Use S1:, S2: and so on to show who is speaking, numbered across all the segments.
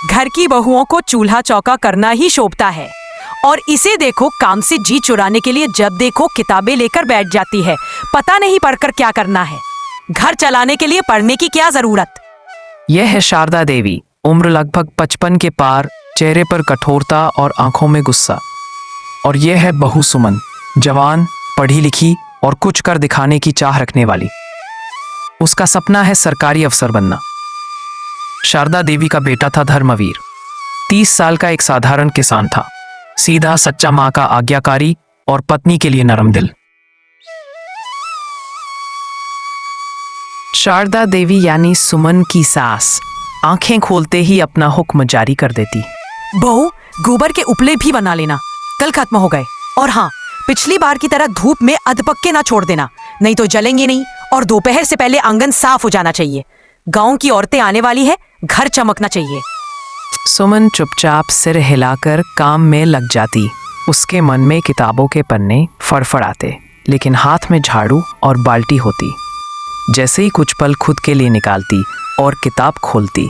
S1: घर की बहुओं को चूल्हा चौका करना ही शोभता है, और इसे देखो काम से जी चुराने के लिए जब देखो किताबें लेकर बैठ जाती है। पता नहीं पढ़कर क्या करना है। घर चलाने के लिए पढ़ने की क्या जरूरत।
S2: यह है शारदा देवी, उम्र लगभग 55 के पार, चेहरे पर कठोरता और आंखों में गुस्सा। और यह है बहू सुमन, जवान, पढ़ी लिखी और कुछ कर दिखाने की चाह रखने वाली। उसका सपना है सरकारी अफसर बनना। शारदा देवी का बेटा था धर्मवीर, 30 साल का एक साधारण किसान था, सीधा सच्चा, मां का आज्ञाकारी और पत्नी के लिए नरम दिल। शारदा देवी यानी सुमन की सास आंखें खोलते ही अपना हुक्म जारी कर देती।
S1: बहू, गोबर के उपले भी बना लेना, कल खत्म हो गए। और हाँ, पिछली बार की तरह धूप में अधपक्के ना छोड़ देना, नहीं तो जलेंगे नहीं। और दोपहर से पहले आंगन साफ हो जाना चाहिए। गांव की औरतें आने वाली है, घर चमकना चाहिए।
S2: सुमन चुपचाप सिर हिलाकर काम में लग जाती। उसके मन में किताबों के पन्ने फड़फड़ाते, लेकिन हाथ में झाड़ू और बाल्टी होती। जैसे ही कुछ पल खुद के लिए निकालती और किताब खोलती।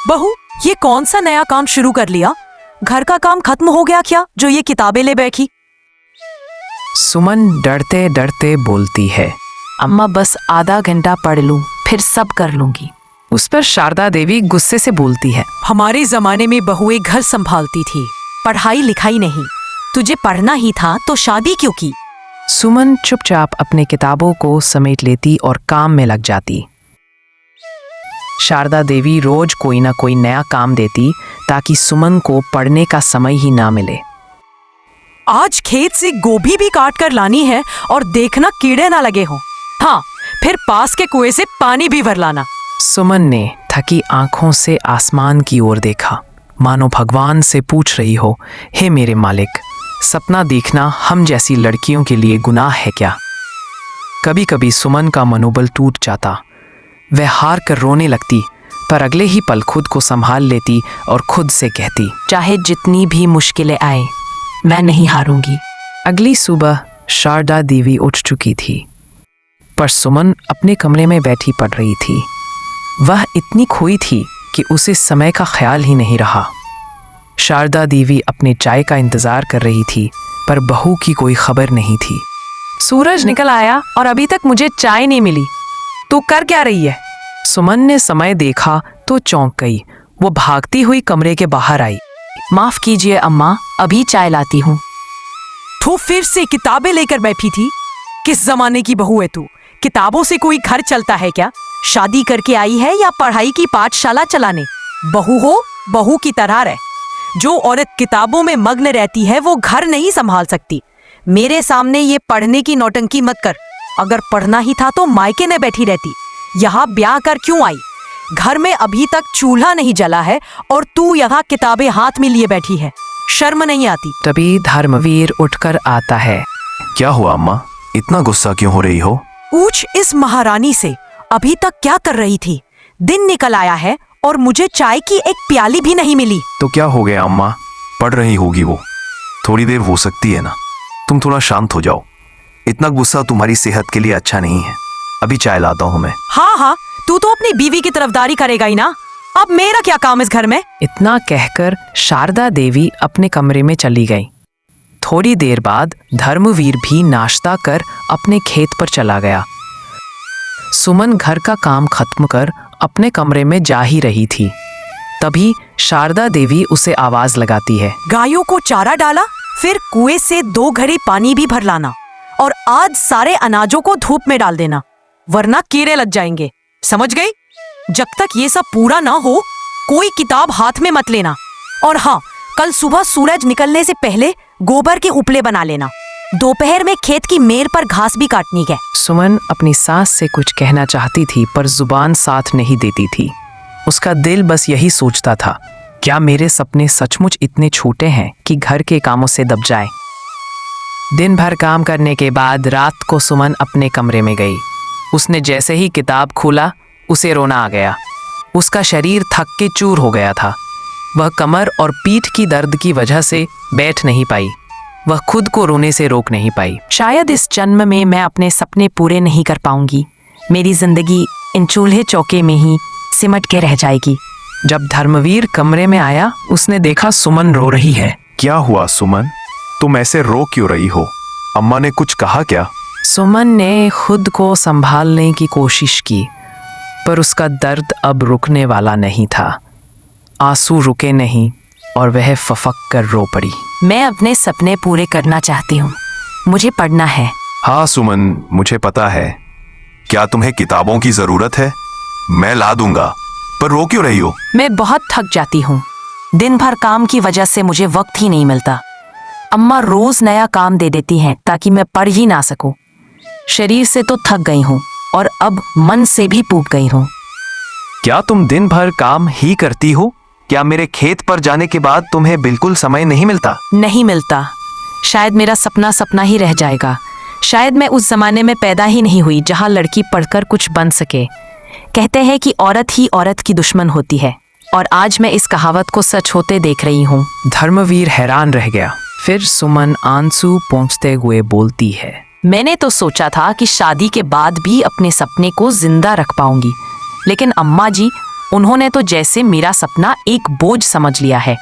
S1: बहू, ये कौन सा नया काम शुरू कर लिया? घर का काम खत्म हो गया क्या जो ये किताबें ले बैठी?
S2: सुमन डरते डरते बोलती है,
S3: अम्मा बस आधा घंटा पढ़ लूं, फिर सब कर लूंगी।
S2: उस पर शारदा देवी गुस्से से बोलती है,
S1: हमारे जमाने में बहुएं घर संभालती थी, पढ़ाई लिखाई नहीं। तुझे पढ़ना ही था तो शादी क्यों की?
S2: सुमन चुपचाप अपने किताबों को समेट लेती और काम में लग जाती। शारदा देवी रोज कोई ना कोई नया काम देती ताकि सुमन को पढ़ने का समय ही ना मिले।
S1: आज खेत से गोभी भी काट कर लानी है और देखना कीड़े ना लगे हों। हाँ, फिर पास के कुएं से पानी भी भर लाना।
S2: सुमन ने थकी आंखों से आसमान की ओर देखा, मानो भगवान से पूछ रही हो, हे मेरे मालिक, सपना देखना हम जैसी लड़कियों के लिए गुनाह है क्या? कभी कभी सुमन का मनोबल टूट जाता। वह हार कर रोने लगती, पर अगले ही पल खुद को संभाल लेती और खुद से कहती,
S3: चाहे जितनी भी मुश्किलें आए, मैं नहीं हारूंगी।
S2: अगली सुबह शारदा देवी उठ चुकी थी, पर सुमन अपने कमरे में बैठी पढ़ रही थी। वह इतनी खोई थी कि उसे समय का ख्याल ही नहीं रहा। शारदा देवी अपने चाय का इंतजार कर रही थी, पर बहू की कोई खबर नहीं थी।
S1: सूरज निकल आया और अभी तक मुझे चाय नहीं मिली। तू कर क्या रही है?
S2: सुमन ने समय देखा तो चौंक गई। वो भागती हुई कमरे के बाहर आई।
S3: माफ कीजिए अम्मा, अभी चाय लाती हूँ।
S1: तू फिर से किताबें लेकर बैठी थी? किस जमाने की बहू है तू? किताबों से कोई घर चलता है क्या? शादी करके आई है या पढ़ाई की पाठशाला चलाने? बहू हो, बहू की तरह रह। जो औरत किताबों में मग्न रहती है वो घर नहीं संभाल सकती। मेरे सामने ये पढ़ने की नौटंकी मत कर। अगर पढ़ना ही था तो मायके में बैठी रहती। यहाँ ब्याह कर क्यों आई? घर में अभी तक चूल्हा नहीं जला है और तू यहाँ किताबें हाथ में लिए बैठी है। शर्म नहीं आती?
S2: तभी धर्मवीर उठकर आता है।
S4: क्या हुआ अम्मा, इतना गुस्सा क्यों हो रही हो?
S1: पूछ इस महारानी से, अभी तक क्या कर रही थी? दिन निकल आया है और मुझे चाय की एक प्याली भी नहीं मिली।
S4: तो क्या हो गया अम्मा, पढ़ रही होगी वो, थोड़ी देर हो सकती है ना। तुम थोड़ा शांत हो जाओ, इतना गुस्सा तुम्हारी सेहत के लिए अच्छा नहीं है। अभी चाय लाता हूँ मैं।
S1: हाँ हाँ, तू तो अपनी बीवी की तरफदारी करेगा ही ना। अब मेरा क्या काम इस घर में?
S2: इतना कहकर शारदा देवी अपने कमरे में चली गई। थोड़ी देर बाद धर्मवीर भी नाश्ता कर अपने खेत पर चला गया। सुमन घर का काम खत्म कर अपने कमरे में जा ही रही थी, तभी शारदा देवी उसे आवाज लगाती है।
S1: गायों को चारा डाला, फिर कुएं से 2 घड़ी पानी भी भर लाना, और आज सारे अनाजों को धूप में डाल देना, वरना कीड़े लग जाएंगे। समझ गई? जब तक ये सब पूरा ना हो कोई किताब हाथ में मत लेना। और हाँ, कल सुबह सूरज निकलने से पहले गोबर के उपले बना लेना। दोपहर में खेत की मेड़ पर घास भी काटनी है।
S2: सुमन अपनी सास से कुछ कहना चाहती थी, पर जुबान साथ नहीं देती थी। उसका दिल बस यही सोचता था, क्या मेरे सपने सचमुच इतने छोटे हैं कि घर के कामों से दब जाए? दिन भर काम करने के बाद रात को सुमन अपने कमरे में गई। उसने जैसे ही किताब खोला, उसे रोना आ गया। उसका शरीर थक के चूर हो गया था। वह कमर और पीठ की दर्द की वजह से बैठ नहीं पाई। वह खुद को रोने से रोक नहीं पाई।
S3: शायद इस जन्म में मैं अपने सपने पूरे नहीं कर पाऊंगी। मेरी जिंदगी इन चूल्हे चौके में ही सिमट के रह जाएगी।
S2: जब धर्मवीर कमरे में आया उसने देखा सुमन रो रही है।
S4: क्या हुआ सुमन, तुम ऐसे रो क्यों रही हो? अम्मा ने कुछ कहा क्या?
S2: सुमन ने खुद को संभालने की कोशिश की, पर उसका दर्द अब रुकने वाला नहीं था। आंसू रुके नहीं और वह फफक कर रो पड़ी।
S3: मैं अपने सपने पूरे करना चाहती हूँ, मुझे पढ़ना है।
S4: हाँ सुमन, मुझे पता है। क्या तुम्हें किताबों की जरूरत है? मैं ला दूंगा, पर रो क्यों रही हो?
S3: मैं बहुत थक जाती हूँ, दिन भर काम की वजह से मुझे वक्त ही नहीं मिलता। अम्मा रोज नया काम दे देती हैं ताकि मैं पढ़ ही ना सकूं। शरीर से तो थक गई हूँ और अब मन से भी टूट गई हूँ।
S4: क्या तुम दिन भर काम ही करती हो? क्या मेरे खेत पर जाने के बाद तुम्हें बिल्कुल समय नहीं मिलता?
S3: नहीं मिलता। शायद मेरा सपना सपना ही रह जाएगा। शायद मैं उस जमाने में पैदा ही नहीं हुई जहाँ लड़की पढ़कर कुछ बन सके। कहते हैं कि औरत ही औरत की दुश्मन होती है, और आज मैं इस कहावत को सच होते देख रही हूँ।
S2: धर्मवीर हैरान रह गया। फिर सुमन आंसू पोंछते हुए बोलती है,
S3: मैंने तो सोचा था कि शादी के बाद भी अपने सपने को जिंदा रख पाऊंगी, लेकिन अम्मा जी, उन्होंने तो जैसे मेरा सपना एक बोझ समझ लिया है।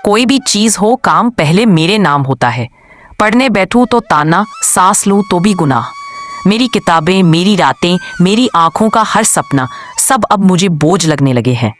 S3: कोई भी चीज हो, काम पहले मेरे नाम होता है। पढ़ने बैठूं तो ताना, सांस लूं तो भी गुनाह। मेरी किताबें, मेरी रातें, मेरी आंखों का हर सपना, सब अब मुझे बोझ लगने लगे हैं।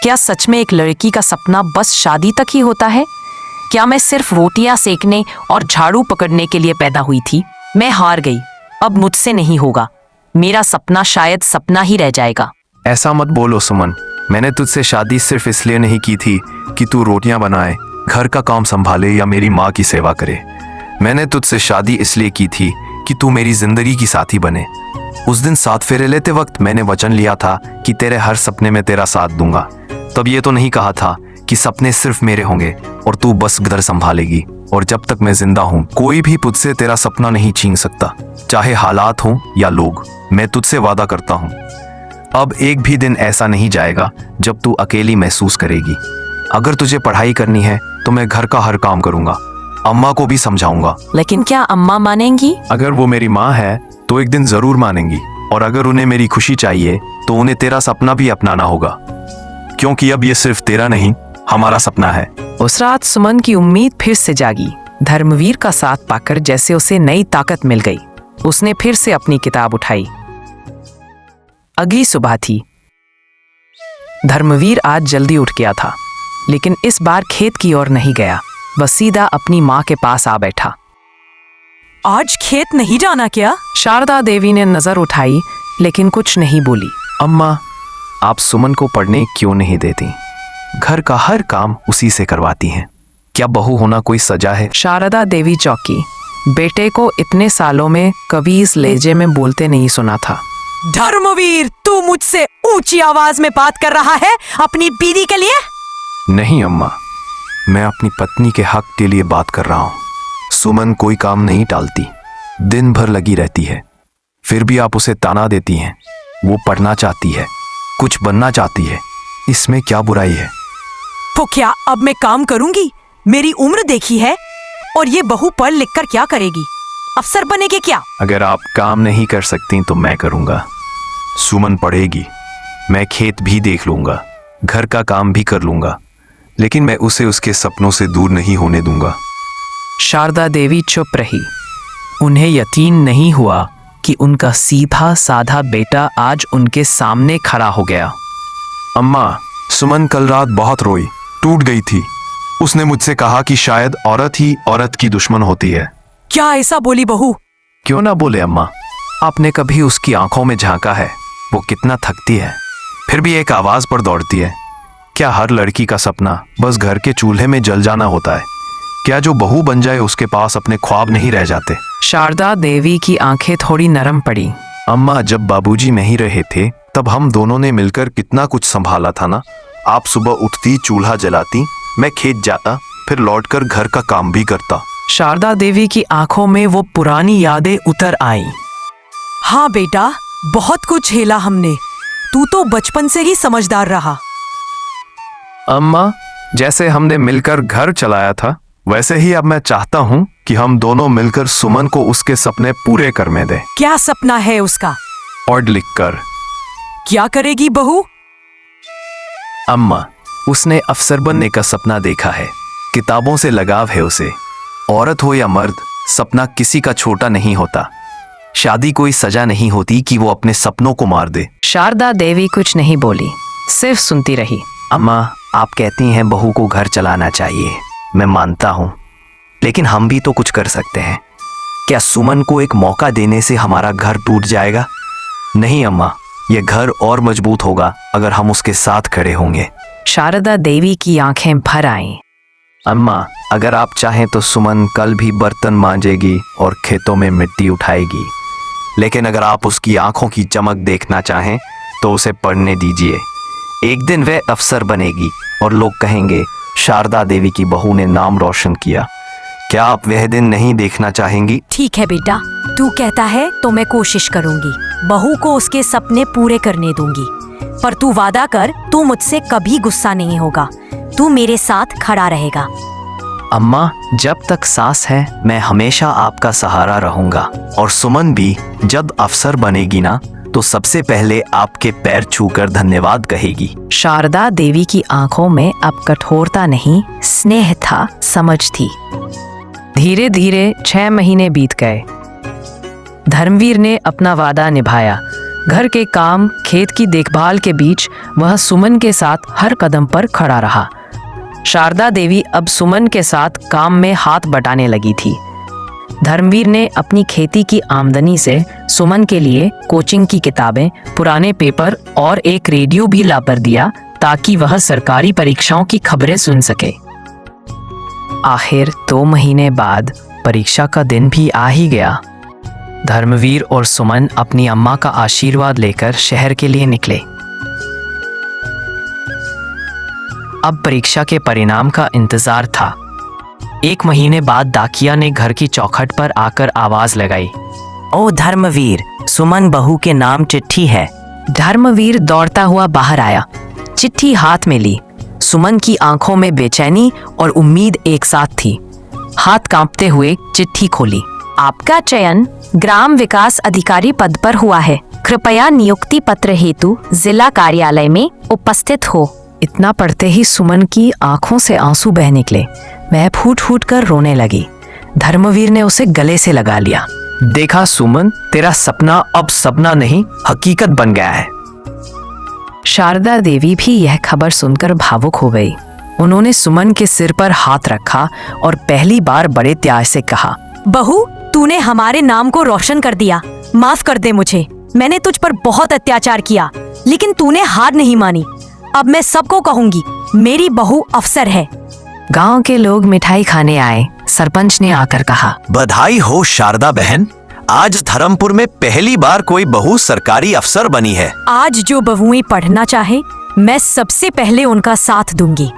S3: क्या सच में एक लड़की का सपना बस शादी तक ही होता है? क्या मैं सिर्फ रोटियां सेकने और झाड़ू पकड़ने के लिए पैदा हुई थी? मैं हार गई, अब मुझसे नहीं होगा। मेरा सपना शायद सपना ही रह जाएगा।
S4: ऐसा मत बोलो सुमन, मैंने तुझसे शादी सिर्फ इसलिए नहीं की थी कि तू रोटियां बनाए, घर का काम संभाले या मेरी माँ की सेवा करे। मैंने तुझसे शादी इसलिए की थी कि तू मेरी जिंदगी की साथी बने। उस दिन 7 फेरे लेते वक्त मैंने वचन लिया था कि तेरे हर सपने में तेरा साथ दूंगा। तब ये तो नहीं कहा था कि सपने सिर्फ मेरे होंगे और तू बस घर संभालेगी। और जब तक मैं जिंदा हूँ, कोई भी तुझसे तेरा सपना नहीं छीन सकता, चाहे हालात हों या लोग। मैं तुझसे वादा करता हूँ, अब एक भी दिन ऐसा नहीं जाएगा जब तू अकेली महसूस करेगी। अगर तुझे पढ़ाई करनी है तो मैं घर का हर काम करूंगा, अम्मा को भी समझाऊंगा।
S3: लेकिन क्या अम्मा मानेंगी?
S4: अगर वो मेरी माँ है तो एक दिन जरूर मानेंगी, और अगर उन्हें मेरी खुशी चाहिए तो उन्हें तेरा सपना भी अपनाना होगा, क्योंकि अब ये सिर्फ तेरा नहीं, हमारा सपना है।
S2: उस रात सुमन की उम्मीद फिर से जागी। धर्मवीर का साथ पाकर जैसे उसे नई ताकत मिल गई। उसने फिर से अपनी किताब उठाई। अगली सुबह थी। धर्मवीर आज जल्दी उठ गया था, लेकिन इस बार खेत की ओर नहीं गया। वह सीधा अपनी माँ के पास आ बैठा।
S1: आज खेत नहीं जाना क्या?
S2: शारदा देवी ने नजर उठाई, लेकिन कुछ नहीं बोली।
S4: अम्मा, आप सुमन को पढ़ने क्यों नहीं देती? घर का हर काम उसी से करवाती हैं। क्या बहू होना कोई सजा है?
S2: शारदा देवी चौकी। बेटे को इतने सालों में कभी इस लहजे में बोलते नहीं सुना था।
S1: धर्मवीर, तू मुझसे ऊंची आवाज में बात कर रहा है अपनी बीवी के लिए?
S4: नहीं अम्मा, मैं अपनी पत्नी के हक के लिए बात कर रहा हूँ। सुमन कोई काम नहीं टालती, दिन भर लगी रहती है, फिर भी आप उसे ताना देती हैं। वो पढ़ना चाहती है, कुछ बनना चाहती है, इसमें क्या बुराई है?
S1: तो क्या अब मैं काम करूंगी? मेरी उम्र देखी है, और ये बहू पढ़ लिख कर क्या करेगी? अफसर बनेगी क्या?
S4: अगर आप काम नहीं कर सकती तो मैं करूंगा। सुमन पढ़ेगी, मैं खेत भी देख लूंगा, घर का काम भी कर लूंगा, लेकिन मैं उसे उसके सपनों से दूर नहीं होने दूंगा।
S2: शारदा देवी चुप रही। उन्हें यकीन नहीं हुआ कि उनका सीधा साधा बेटा आज उनके सामने खड़ा हो गया।
S4: अम्मा, सुमन कल रात बहुत रोई, टूट गई थी। उसने मुझसे कहा कि शायद औरत ही औरत की दुश्मन होती है।
S1: क्या ऐसा बोली बहू?
S4: क्यों ना बोले अम्मा, आपने कभी उसकी आंखों में झांका है? वो कितना थकती है, फिर भी एक आवाज पर दौड़ती है। क्या हर लड़की का सपना बस घर के चूल्हे में जल जाना होता है? क्या जो बहू बन जाए उसके पास अपने ख्वाब नहीं रह जाते?
S2: शारदा देवी की आंखें थोड़ी नरम पड़ी।
S4: अम्मा, जब बाबूजी नहीं रहे थे तब हम दोनों ने मिलकर कितना कुछ संभाला था ना। आप सुबह उठती, चूल्हा जलाती, मैं खेत जाता, फिर लौटकर घर का काम भी करता।
S2: शारदा देवी की आंखों में वो पुरानी यादें उतर आईं।
S1: हाँ बेटा, बहुत कुछ झेला हमने। तू तो बचपन से ही समझदार रहा।
S4: अम्मा, जैसे हमने मिलकर घर चलाया था, वैसे ही अब मैं चाहता हूँ कि हम दोनों मिलकर सुमन को उसके सपने पूरे करने दें।
S1: क्या सपना है उसका?
S4: पढ़ लिख कर।
S1: क्या करेगी बहू?
S4: अम्मा, उसने अफसर बनने का सपना देखा है। किताबों से लगाव है उसे। औरत हो या मर्द, सपना किसी का छोटा नहीं होता। शादी कोई सजा नहीं होती कि वो अपने सपनों को मार दे।
S2: शारदा देवी कुछ नहीं बोली, सिर्फ सुनती रही।
S4: अम्मा, आप कहती हैं बहू को घर चलाना चाहिए, मैं मानता हूँ, लेकिन हम भी तो कुछ कर सकते हैं। क्या सुमन को एक मौका देने से हमारा घर टूट जाएगा? नहीं अम्मा, यह घर और मजबूत होगा अगर हम उसके साथ खड़े होंगे।
S2: शारदा देवी की आंखें भर आईं।
S4: अम्मा, अगर आप चाहें तो सुमन कल भी बर्तन मांजेगी और खेतों में मिट्टी उठाएगी, लेकिन अगर आप उसकी आंखों की चमक देखना चाहें तो उसे पढ़ने दीजिए। एक दिन वह अफसर बनेगी और लोग कहेंगे शारदा देवी की बहू ने नाम रोशन किया। क्या आप वह दिन नहीं देखना चाहेंगी?
S1: ठीक है बेटा, तू कहता है तो मैं कोशिश करूंगी। बहू को उसके सपने पूरे करने दूंगी, पर तू वादा कर, तू मुझसे कभी गुस्सा नहीं होगा। तू मेरे साथ खड़ा रहेगा।
S4: अम्मा, जब तक सांस है मैं हमेशा आपका सहारा रहूंगा। और सुमन भी जब अफसर बनेगी ना, तो सबसे पहले आपके पैर छूकर धन्यवाद कहेगी।
S2: शारदा देवी की आंखों में अब कठोरता नहीं, स्नेह था, समझ थी। धीरे धीरे 6 महीने बीत गए। धर्मवीर ने अपना वादा निभाया। घर के काम, खेत की देखभाल के बीच वह सुमन के साथ हर कदम पर खड़ा रहा। शारदा देवी अब सुमन के साथ काम में हाथ बटाने लगी थी। धर्मवीर ने अपनी खेती की आमदनी से सुमन के लिए कोचिंग की किताबें, पुराने पेपर और एक रेडियो भी ला कर दिया, ताकि वह सरकारी परीक्षाओं की खबरें सुन सके। आखिर 2 महीने बाद परीक्षा का दिन भी आ ही गया। धर्मवीर और सुमन अपनी अम्मा का आशीर्वाद लेकर शहर के लिए निकले। अब परीक्षा के परिणाम का इंतजार था। 1 महीने बाद डाकिया ने घर की चौखट पर आकर आवाज लगाई।
S5: ओ धर्मवीर, सुमन बहू के नाम चिट्ठी है।
S2: धर्मवीर दौड़ता हुआ बाहर आया, चिट्ठी हाथ में ली। सुमन की आंखों में बेचैनी और उम्मीद एक साथ थी। हाथ कांपते हुए चिट्ठी खोली।
S3: आपका चयन ग्राम विकास अधिकारी पद पर हुआ है। कृपया नियुक्ति पत्र हेतु जिला कार्यालय में उपस्थित हो।
S2: इतना पढ़ते ही सुमन की आंखों से आंसू बह निकले। वह फूट फूट कर रोने लगी। धर्मवीर ने उसे गले से लगा लिया।
S4: देखा सुमन, तेरा सपना अब सपना नहीं, हकीकत बन गया है।
S2: शारदा देवी भी यह खबर सुनकर भावुक हो गई। उन्होंने सुमन के सिर पर हाथ रखा और पहली बार बड़े त्याग से कहा,
S1: बहू, तूने हमारे नाम को रोशन कर दिया। माफ कर दे मुझे। मैंने तुझ पर बहुत अत्याचार किया, लेकिन तूने हार नहीं मानी। अब मैं सबको कहूंगी, मेरी बहू अफसर है।
S2: गांव के लोग मिठाई खाने आए। सरपंच ने आकर कहा,
S6: बधाई हो शारदा बहन, आज धर्मपुर में पहली बार कोई बहू सरकारी अफसर बनी है।
S1: आज जो बहुएं पढ़ना चाहे, मैं सबसे पहले उनका साथ दूंगी।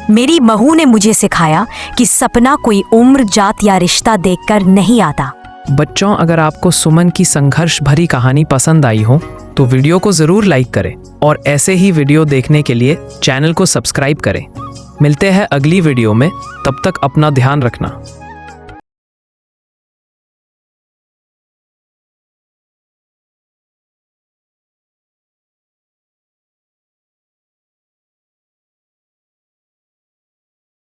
S1: मेरी बहू ने मुझे सिखाया कि सपना कोई उम्र, जात या रिश्ता देखकर नहीं आता।
S2: बच्चों, अगर आपको सुमन की संघर्ष भरी कहानी पसंद आई हो तो वीडियो को जरूर लाइक करें और ऐसे ही वीडियो देखने के लिए चैनल को सब्सक्राइब करें। मिलते हैं अगली वीडियो में, तब तक अपना ध्यान रखना।